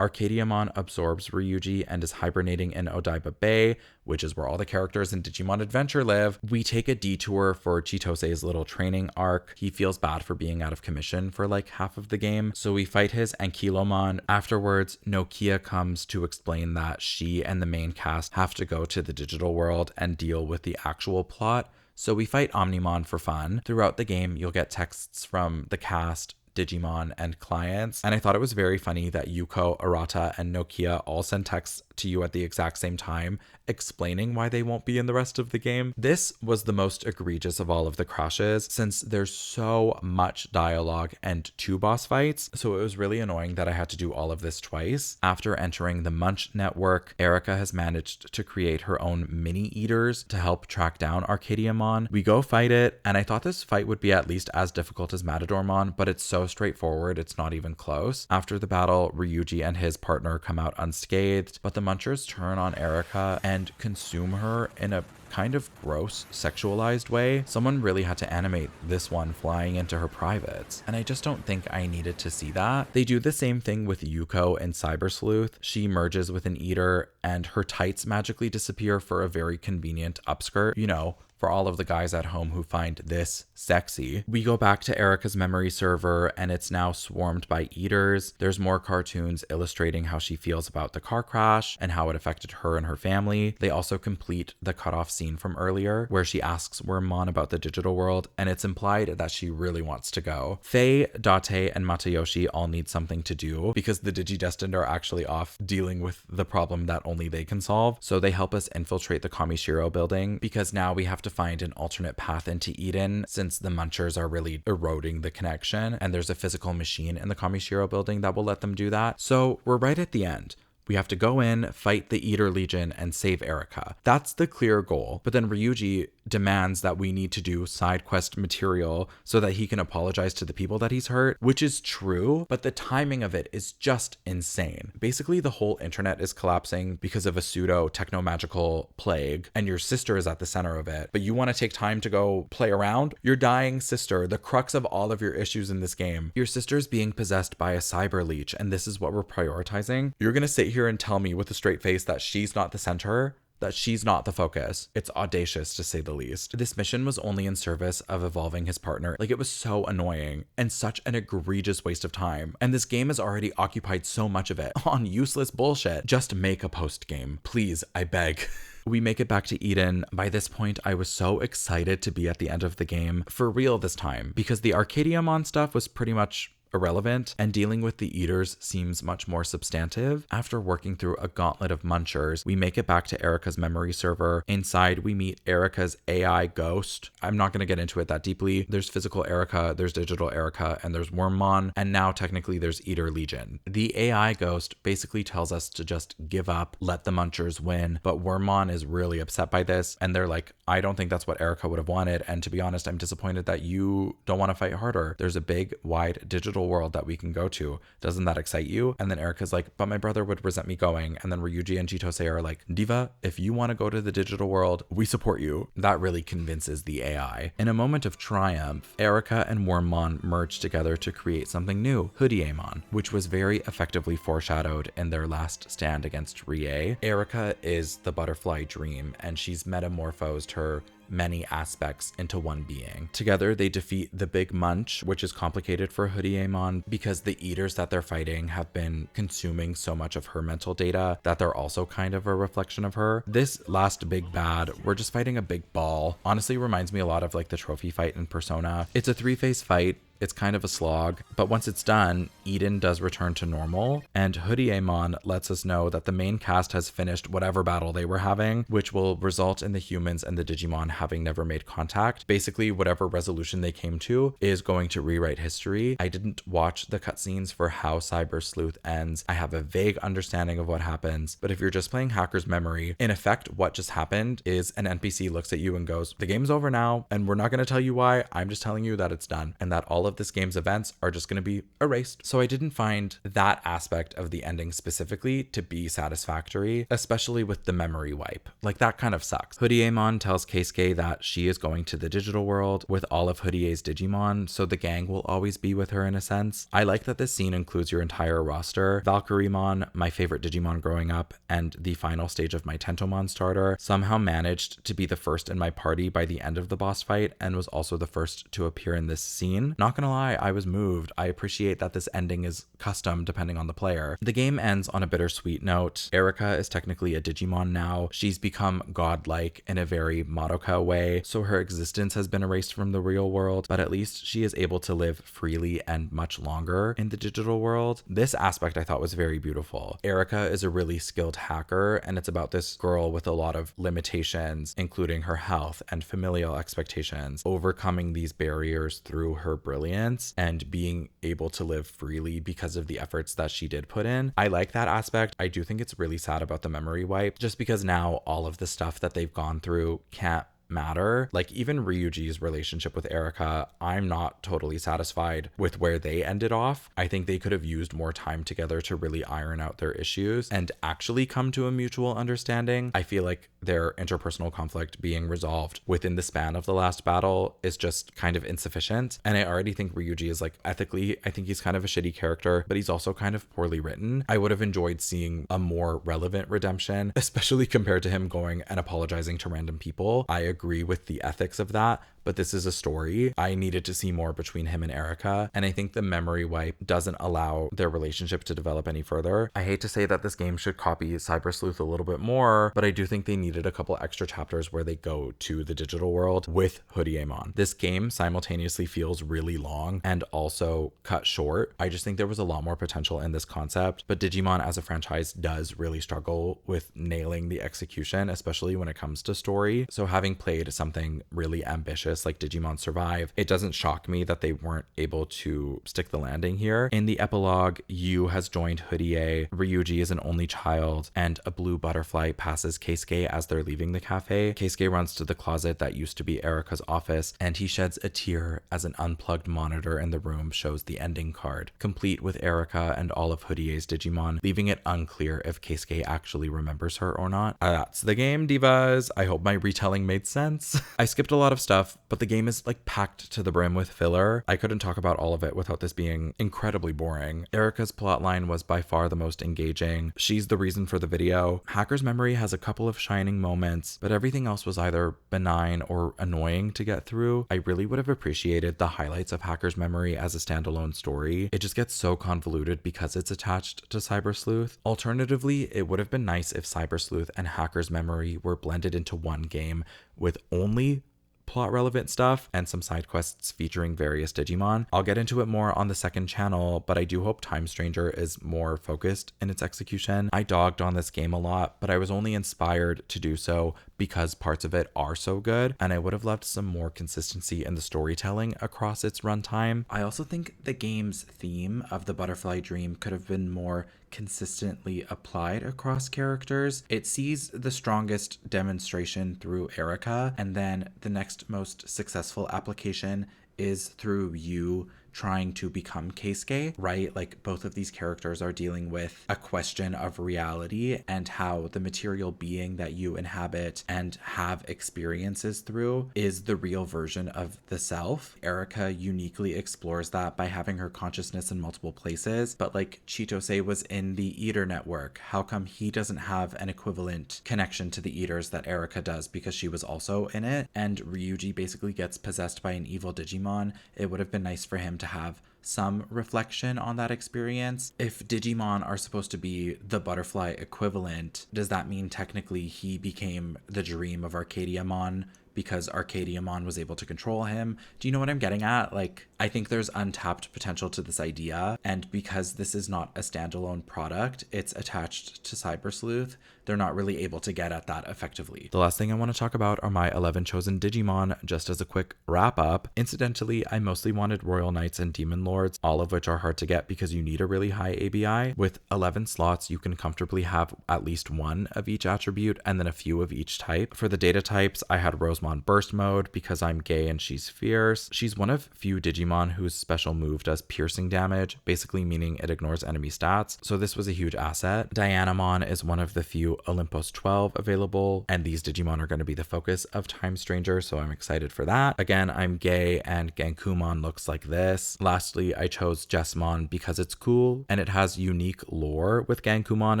Arcadiamon absorbs Ryuji and is hibernating in Odaiba Bay, which is where all the characters in Digimon Adventure live. We take a detour for Chitose's little training arc. He feels bad for being out of commission for like half of the game, so we fight his Ankylomon. Afterwards, Nokia comes to explain that she and the main cast have to go to the digital world and deal with the actual plot. So we fight Omnimon for fun. Throughout the game, you'll get texts from the cast, Digimon, and clients. And I thought it was very funny that Yuko, Arata, and Nokia all send texts to you at the exact same time, explaining why they won't be in the rest of the game. This was the most egregious of all of the crashes, since there's so much dialogue and 2 boss fights, so it was really annoying that I had to do all of this twice. After entering the Munch network, Erica has managed to create her own mini eaters to help track down Arcadiamon. We go fight it, and I thought this fight would be at least as difficult as Matadormon, but it's so straightforward, it's not even close. After the battle, Ryuji and his partner come out unscathed, but the Munchers turn on Erica and consume her in a kind of gross, sexualized way. Someone really had to animate this one flying into her privates, and I just don't think I needed to see that. They do the same thing with Yuko in Cyber Sleuth. She merges with an eater, and her tights magically disappear for a very convenient upskirt, you know, for all of the guys at home who find this sexy. We go back to Erica's memory server, and it's now swarmed by eaters. There's more cartoons illustrating how she feels about the car crash and how it affected her and her family. They also complete the cutoff scene from earlier where she asks Wormmon about the digital world, and it's implied that she really wants to go. Faye, Date, and Matayoshi all need something to do because the Digidestined are actually off dealing with the problem that only they can solve. So they help us infiltrate the Kamishiro building because now we have to find an alternate path into Eden, since the Munchers are really eroding the connection, and there's a physical machine in the Kamishiro building that will let them do that. So we're right at the end. We have to go in, fight the Eater Legion, and save Erica. That's the clear goal. But then Ryuji demands that we need to do side quest material so that he can apologize to the people that he's hurt, which is true, but the timing of it is just insane. Basically, the whole internet is collapsing because of a pseudo techno-magical plague, and your sister is at the center of it. But you want to take time to go play around? Your dying sister, the crux of all of your issues in this game. Your sister's being possessed by a cyber leech, and this is what we're prioritizing? You're gonna sit here and tell me with a straight face that she's not the center, that she's not the focus? It's audacious, to say the least. This mission was only in service of evolving his partner. Like, it was so annoying and such an egregious waste of time. And this game has already occupied so much of it on useless bullshit. Just make a post game, please, I beg. We make it back to Eden. By this point, I was so excited to be at the end of the game, for real this time, because the Arcadiamon stuff was pretty much irrelevant, and dealing with the eaters seems much more substantive. After working through a gauntlet of munchers, we make it back to Erica's memory server. Inside, we meet Erica's AI ghost. I'm not going to get into it that deeply. There's physical Erica, there's digital Erica, and there's Wormmon, and now technically there's Eater Legion. The AI ghost basically tells us to just give up, let the munchers win, but Wormmon is really upset by this, and they're like, I don't think that's what Erica would have wanted, and to be honest, I'm disappointed that you don't want to fight harder. There's a big, wide digital world that we can go to. Doesn't that excite you? And then Erica's like, but my brother would resent me going. And then Ryuji and Chitose are like, Diva, if you want to go to the digital world, we support you. That really convinces the AI. In a moment of triumph, Erica and Wormmon merge together to create something new, Hoodieamon, which was very effectively foreshadowed in their last stand against Rie. Erica is the butterfly dream, and she's metamorphosed her many aspects into one being. Together, they defeat the Big Munch, which is complicated for Hoodieamon because the eaters that they're fighting have been consuming so much of her mental data that they're also kind of a reflection of her. This last big bad, we're just fighting a big ball. Honestly, reminds me a lot of like the trophy fight in Persona. It's a 3-phase fight. It's kind of a slog, but once it's done, Eden does return to normal, and Hoodieamon lets us know that the main cast has finished whatever battle they were having, which will result in the humans and the Digimon having never made contact. Basically, whatever resolution they came to is going to rewrite history. I didn't watch the cutscenes for how Cyber Sleuth ends. I have a vague understanding of what happens, but if you're just playing Hacker's Memory, in effect, what just happened is an NPC looks at you and goes, the game's over now, and we're not going to tell you why. I'm just telling you that it's done, and that all all of this game's events are just going to be erased. So I didn't find that aspect of the ending specifically to be satisfactory, especially with the memory wipe. Like, that kind of sucks. Hoodiemon tells Keisuke that she is going to the digital world with all of Hoodie's Digimon, so the gang will always be with her in a sense. I like that this scene includes your entire roster. Valkyriemon, my favorite Digimon growing up, and the final stage of my Tentomon starter, somehow managed to be the first in my party by the end of the boss fight and was also the first to appear in this scene. Not gonna lie, I was moved. I appreciate that this ending is custom depending on the player. The game ends on a bittersweet note. Erika is technically a Digimon now. She's become godlike in a very Madoka way, so her existence has been erased from the real world, but at least she is able to live freely and much longer in the digital world. This aspect I thought was very beautiful. Erika is a really skilled hacker, and it's about this girl with a lot of limitations, including her health and familial expectations, overcoming these barriers through her brilliance and being able to live freely because of the efforts that she did put in. I like that aspect. I do think it's really sad about the memory wipe, just because now all of the stuff that they've gone through can't matter. Like, even Ryuji's relationship with Erika, I'm not totally satisfied with where they ended off. I think they could have used more time together to really iron out their issues and actually come to a mutual understanding. I feel like their interpersonal conflict being resolved within the span of the last battle is just kind of insufficient. And I already think Ryuji is, like, ethically, I think he's kind of a shitty character, but he's also kind of poorly written. I would have enjoyed seeing a more relevant redemption, especially compared to him going and apologizing to random people. I agree with the ethics of that, but this is a story. I needed to see more between him and Erika, and I think the memory wipe doesn't allow their relationship to develop any further. I hate to say that this game should copy Cyber Sleuth a little bit more, but I do think they needed a couple extra chapters where they go to the digital world with Hoodiemon. This game simultaneously feels really long and also cut short. I just think there was a lot more potential in this concept, but Digimon as a franchise does really struggle with nailing the execution, especially when it comes to story. So having played something really ambitious like Digimon Survive, it doesn't shock me that they weren't able to stick the landing here. In the epilogue, Yu has joined Hoodie, Ryuji is an only child, and a blue butterfly passes Keisuke as they're leaving the cafe. Keisuke runs to the closet that used to be Erika's office, and he sheds a tear as an unplugged monitor in the room shows the ending card, complete with Erika and all of Hoodie's Digimon, leaving it unclear if Keisuke actually remembers her or not. That's the game, divas. I hope my retelling made sense. I skipped a lot of stuff, but the game is, like, packed to the brim with filler. I couldn't talk about all of it without this being incredibly boring. Erika's plotline was by far the most engaging. She's the reason for the video. Hacker's Memory has a couple of shining moments, but everything else was either benign or annoying to get through. I really would have appreciated the highlights of Hacker's Memory as a standalone story. It just gets so convoluted because it's attached to Cyber Sleuth. Alternatively, it would have been nice if Cyber Sleuth and Hacker's Memory were blended into one game with only plot relevant stuff and some side quests featuring various Digimon. I'll get into it more on the second channel, but I do hope Time Stranger is more focused in its execution. I dogged on this game a lot, but I was only inspired to do so because parts of it are so good, and I would have loved some more consistency in the storytelling across its runtime. I also think the game's theme of the butterfly dream could have been more consistently applied across characters. It sees the strongest demonstration through Erika, and then the next most successful application is through you trying to become Keisuke, right? Like, both of these characters are dealing with a question of reality and how the material being that you inhabit and have experiences through is the real version of the self. Erika uniquely explores that by having her consciousness in multiple places, but like Chitose was in the Eater network. How come he doesn't have an equivalent connection to the Eaters that Erika does because she was also in it? And Ryuji basically gets possessed by an evil Digimon. It would have been nice for him to have some reflection on that experience. If Digimon are supposed to be the butterfly equivalent, does that mean technically he became the dream of Arcadiamon because Arcadiamon was able to control him? Do you know what I'm getting at? Like, I think there's untapped potential to this idea, and because this is not a standalone product, it's attached to Cyber Sleuth, they're not really able to get at that effectively. The last thing I want to talk about are my 11 chosen Digimon, just as a quick wrap up. Incidentally, I mostly wanted Royal Knights and Demon Lords lords, all of which are hard to get because you need a really high ABI. With 11 slots, you can comfortably have at least one of each attribute and then a few of each type. For the data types, I had Rosemon Burst Mode because I'm gay and she's fierce. She's one of few Digimon whose special move does piercing damage, basically meaning it ignores enemy stats, so this was a huge asset. Dianamon is one of the few Olympus 12 available, and these Digimon are going to be the focus of Time Stranger, so I'm excited for that. Again, I'm gay and Gankumon looks like this. Lastly, I chose Jessamon because it's cool and it has unique lore with Gankumon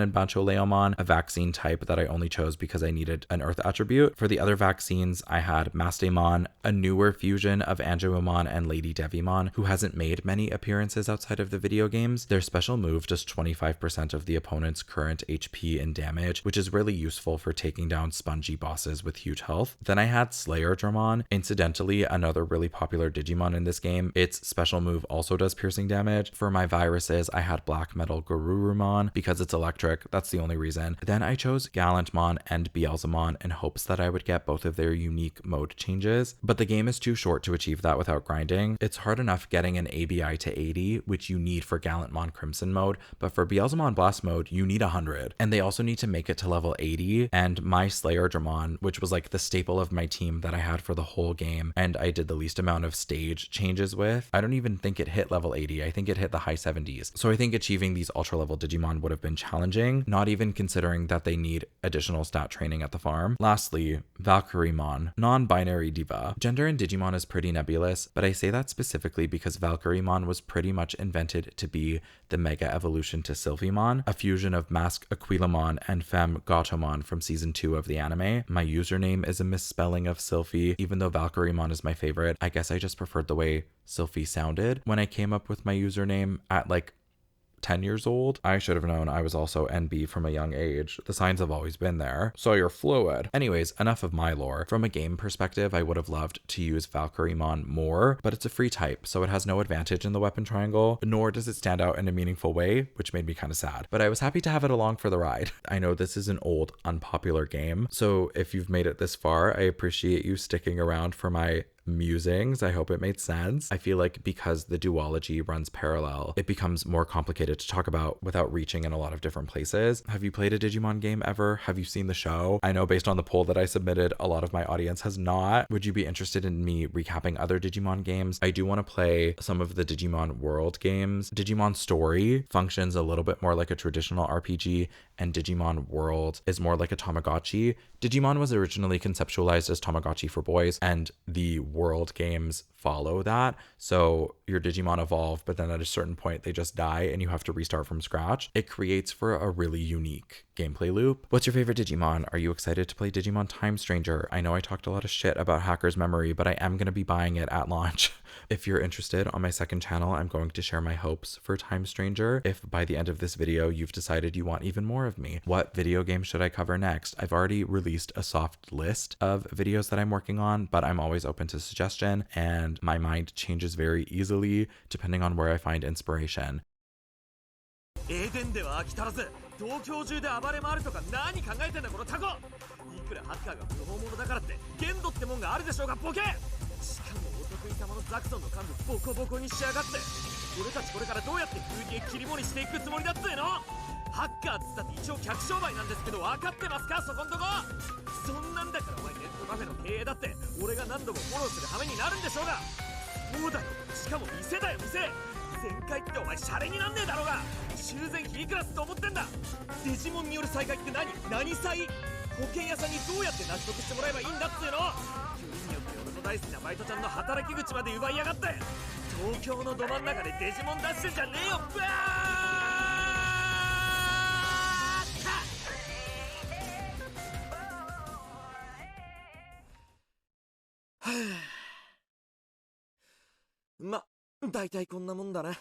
and Bancholeomon, a vaccine type that I only chose because I needed an earth attribute. For the other vaccines, I had Mastemon, a newer fusion of Angemon and Lady Devimon, who hasn't made many appearances outside of the video games. Their special move does 25% of the opponent's current HP and damage, which is really useful for taking down spongy bosses with huge health. Then I had Slayerdramon, incidentally another really popular Digimon in this game. Its special move also does piercing damage. For my viruses, I had Black Metal Garurumon because it's electric, that's the only reason. Then I chose Gallantmon and Beelzemon in hopes that I would get both of their unique mode changes, but the game is too short to achieve that without grinding. It's hard enough getting an ABI to 80, which you need for Gallantmon Crimson mode, but for Beelzemon Blast mode, you need 100. And they also need to make it to level 80, and my Slayerdramon, which was like the staple of my team that I had for the whole game, and I did the least amount of stage changes with, I don't even think it hit level 80. I think it hit the high 70s. So I think achieving these ultra level Digimon would have been challenging, not even considering that they need additional stat training at the farm. Lastly, Valkyremon, non-binary diva. Gender in Digimon is pretty nebulous, but I say that specifically because Valkyremon was pretty much invented to be the mega evolution to Sylphimon, a fusion of Mask Aquilamon and Femme Gatomon from season 2 of the anime. My username is a misspelling of Sylphie, even though Valkyremon is my favorite. I guess I just preferred the way Sylphie sounded when I came up with my username at like 10 years old. I should have known I was also NB from a young age. The signs have always been there. So you're fluid. Anyways, enough of my lore. From a game perspective, I would have loved to use Valkyremon more, but it's a free type, so it has no advantage in the weapon triangle, nor does it stand out in a meaningful way, which made me kind of sad. But I was happy to have it along for the ride. I know this is an old, unpopular game, so if you've made it this far, I appreciate you sticking around for my musings. I hope it made sense. I feel like because the duology runs parallel, it becomes more complicated to talk about without reaching in a lot of different places. Have you played a Digimon game ever? Have you seen the show? I know based on the poll that I submitted, a lot of my audience has not. Would you be interested in me recapping other Digimon games? I do want to play some of the Digimon World games. Digimon Story functions a little bit more like a traditional RPG, and Digimon World is more like a Tamagotchi. Digimon was originally conceptualized as Tamagotchi for boys, and the World games follow that. So your Digimon evolve, but then at a certain point they just die and you have to restart from scratch. It creates for a really unique gameplay loop. What's your favorite Digimon? Are you excited to play Digimon Time Stranger? I know I talked a lot of shit about Hacker's Memory, but I am going to be buying it at launch. If you're interested, on my second channel, I'm going to share my hopes for Time Stranger. If by the end of this video, you've decided you want even more of me, what video game should I cover next? I've already released a soft list of videos that I'm working on, but I'm always open to suggestion, and my mind changes very easily depending on where I find inspiration. エデンでは飽き足らず東京中で暴れ回るとか何考えてんだこのタコ。いくらハッカーが不法者だからって限度ってもんがあるでしょうがボケ。しかもお得意様のザクソンの幹部ボコボコにしやがって。俺たちこれからどうやって風景切り盛りしていくつもりだっつうの。ハッカーっつったって一応客商売なんですけど分かってますかそこんとこ。そんなんだからお前ネットカフェの経営だって俺が何度もフォローする羽目になるんでしょうが。そうだよ、しかも店だよ店。全開ってお前シャレになんねえだろうが。修繕費いくらっすと思ってんだ。デジモンによる再開って何歳。保険屋さんにどうやって納得してもらえばいいんだっつうの。急によって俺の大好きなバイトちゃんの働き口まで奪いやがって。東京のど真ん中でデジモン出してんじゃねえよバーッ。ま、大体こんなもんだな。